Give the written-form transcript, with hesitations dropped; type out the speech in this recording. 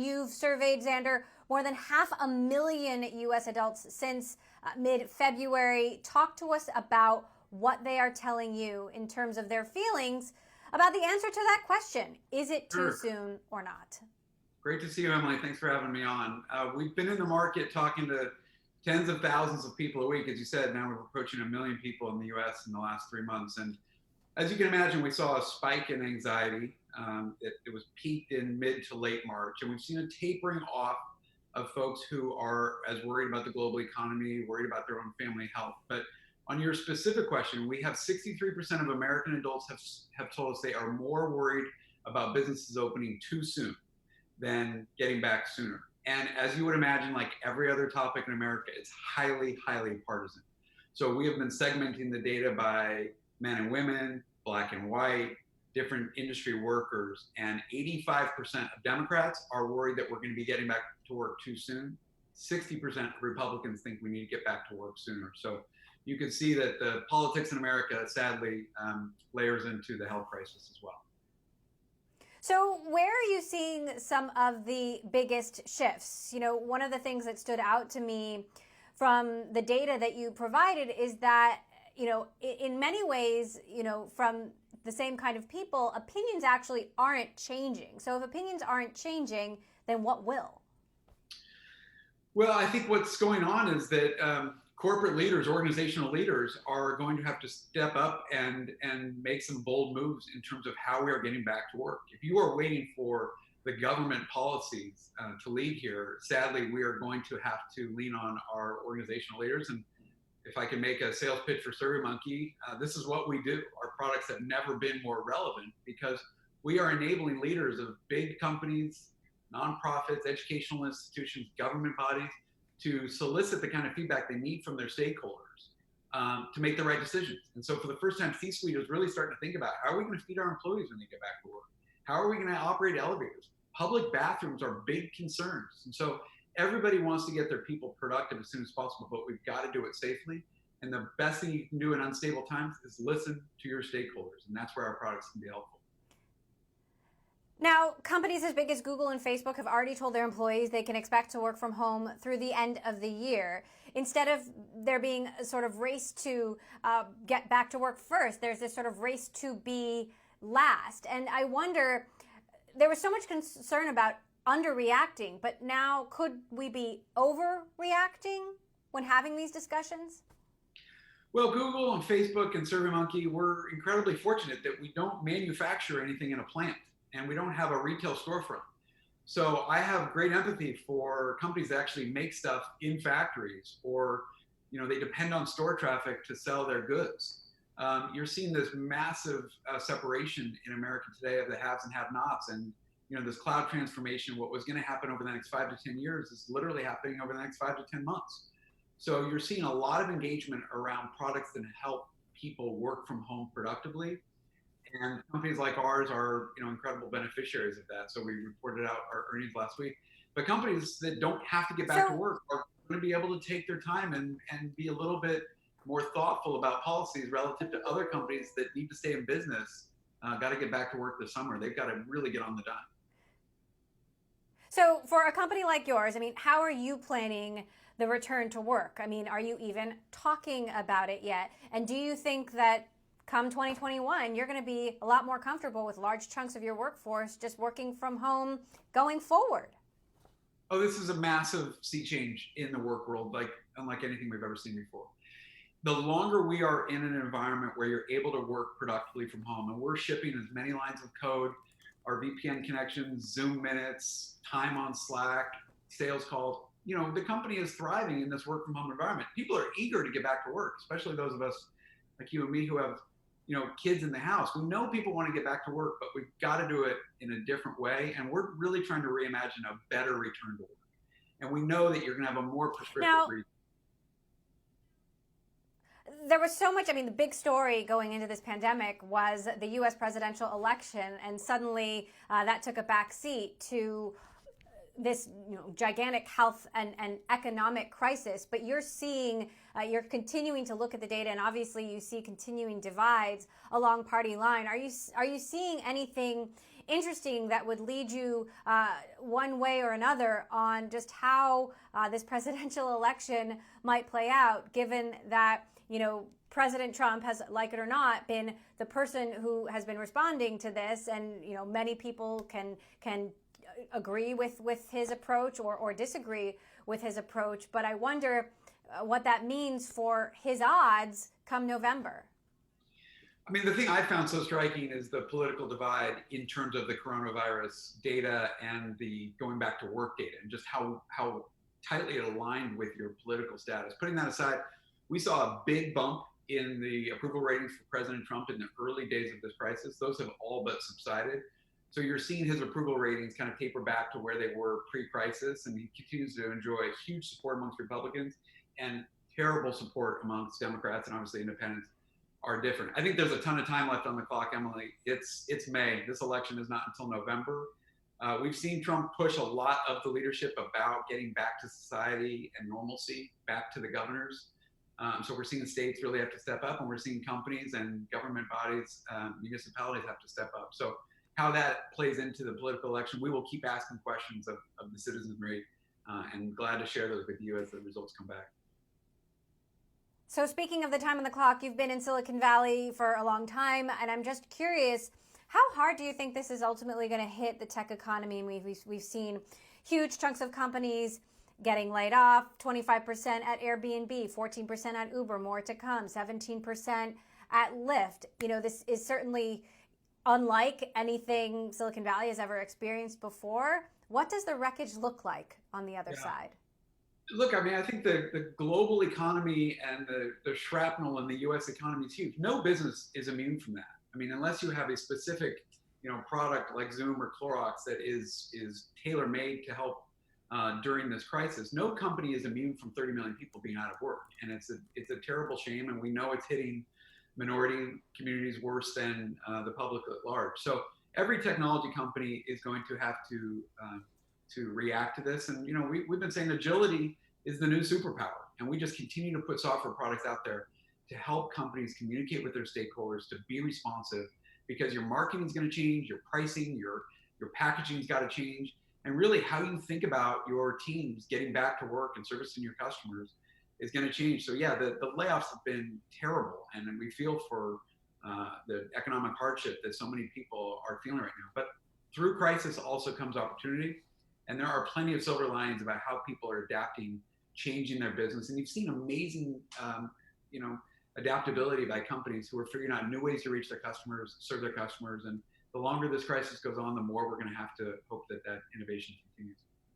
You've surveyed, Zander, more than 500,000 U.S. adults since mid-February. Talk to us about what they are telling you in terms of their feelings about the answer to that question. Is it too soon or not? Great to see you, Emily. Thanks for having me on. We've been in the market talking to tens of thousands of people a week. As you said, now we're approaching 1 million people in the U.S. in the last 3 months. And as you can imagine, we saw a spike in anxiety. It was peaked in mid to late March. And we've seen a tapering off of folks who are as worried about the global economy, worried about their own family health. But on your specific question, we have 63% of American adults have told us they are more worried about businesses opening too soon than getting back sooner. And as you would imagine, like every other topic in America, it's highly, highly partisan. So we have been segmenting the data by men and women, black and white, different industry workers, and 85% of Democrats are worried that we're going to be getting back to work too soon. 60% of Republicans think we need to get back to work sooner. So you can see that the politics in America, sadly, layers into the health crisis as well. So where are you seeing some of the biggest shifts? You know, one of the things that stood out to me from the data that you provided is that, you know, in many ways, you know, from the same kind of people, opinions actually aren't changing. So if opinions aren't changing, then what will? Well, I think what's going on is that corporate leaders, organizational leaders are going to have to step up and make some bold moves in terms of how we are getting back to work. If you are waiting for the government policies to lead here, sadly, we are going to have to lean on our organizational leaders. And if I can make a sales pitch for SurveyMonkey, this is what we do. Our products have never been more relevant because we are enabling leaders of big companies, nonprofits, educational institutions, government bodies to solicit the kind of feedback they need from their stakeholders to make the right decisions. And so for the first time, C-suite is really starting to think about how are we going to feed our employees when they get back to work? How are we going to operate elevators? Public bathrooms are big concerns. And so everybody wants to get their people productive as soon as possible, but we've got to do it safely. And the best thing you can do in unstable times is listen to your stakeholders. And that's where our products can be helpful. Now, companies as big as Google and Facebook have already told their employees they can expect to work from home through the end of the year. Instead of there being a sort of race to get back to work first, there's this sort of race to be last. And I wonder, there was so much concern about underreacting, but now could we be overreacting when having these discussions? Well, Google and Facebook and SurveyMonkey, we're incredibly fortunate that we don't manufacture anything in a plant. And we don't have a retail storefront. So I have great empathy for companies that actually make stuff in factories or, you know, they depend on store traffic to sell their goods. You're seeing this massive separation in America today of the haves and have-nots. And, you know, this cloud transformation, what was going to happen over the next 5 to 10 years is literally happening over the next 5 to 10 months. So you're seeing a lot of engagement around products that help people work from home productively. And companies like ours are, you know, incredible beneficiaries of that. So we reported out our earnings last week. But companies that don't have to get back to work are going to be able to take their time and be a little bit more thoughtful about policies relative to other companies that need to stay in business, got to get back to work this summer. They've got to really get on the dime. So for a company like yours, I mean, how are you planning the return to work? I mean, are you even talking about it yet? And do you think that come 2021, you're going to be a lot more comfortable with large chunks of your workforce just working from home going forward? Oh, this is a massive sea change in the work world, unlike anything we've ever seen before. The longer we are in an environment where you're able to work productively from home, and we're shipping as many lines of code, our VPN connections, Zoom minutes, time on Slack, sales calls, you know, the company is thriving in this work from home environment. People are eager to get back to work, especially those of us like you and me who have, you know, kids in the house. We know people want to get back to work, but we've got to do it in a different way. And we're really trying to reimagine a better return to work. And we know that you're going to have a more prescriptive reason. There was so much, I mean, the big story going into this pandemic was the U.S. presidential election. And suddenly that took a back seat to this, you know, gigantic health and economic crisis. But you're seeing, you're continuing to look at the data, and obviously you see continuing divides along party line. Are you seeing anything interesting that would lead you one way or another on just how this presidential election might play out, given that, President Trump has, like it or not, been the person who has been responding to this, and many people can agree with his approach or disagree with his approach. But I wonder what that means for his odds come November. I mean, the thing I found so striking is the political divide in terms of the coronavirus data and the going back to work data, and just how tightly it aligned with your political status. Putting that aside, we saw a big bump in the approval ratings for President Trump in the early days of this crisis. Those have all but subsided. So you're seeing his approval ratings kind of taper back to where they were pre-crisis, and he continues to enjoy huge support amongst Republicans and terrible support amongst Democrats, and obviously independents are different. I think there's a ton of time left on the clock, Emily. It's May. This election is not until November. We've seen Trump push a lot of the leadership about getting back to society and normalcy, back to the governors. So we're seeing states really have to step up, and we're seeing companies and government bodies, municipalities have to step up. So how that plays into the political election, we will keep asking questions of the citizenry, and glad to share those with you as the results come back. So speaking of the time on the clock, you've been in Silicon Valley for a long time, and I'm just curious, how hard do you think this is ultimately going to hit the tech economy? We've seen huge chunks of companies getting laid off, 25% at Airbnb, 14% at Uber, more to come, 17% at Lyft. This is certainly unlike anything Silicon Valley has ever experienced before. What does the wreckage look like on the other side? Look, I mean, I think the global economy and the shrapnel in the U.S. economy is huge. No business is immune from that. I mean, unless you have a specific, product like Zoom or Clorox that is tailor-made to help during this crisis, no company is immune from 30 million people being out of work. And it's a terrible shame, and we know it's hitting minority communities worse than the public at large. So every technology company is going to have to react to this. And we've been saying agility is the new superpower, and we just continue to put software products out there to help companies communicate with their stakeholders, to be responsive, because your marketing is going to change, your pricing, your packaging's got to change, and really how you think about your teams getting back to work and servicing your customers is going to change. So yeah, the layoffs have been terrible, and we feel for the economic hardship that so many people are feeling right now. But through crisis also comes opportunity, and there are plenty of silver linings about how people are adapting, changing their business, and you've seen amazing, adaptability by companies who are figuring out new ways to reach their customers, serve their customers, and the longer this crisis goes on, the more we're going to have to hope that innovation continues.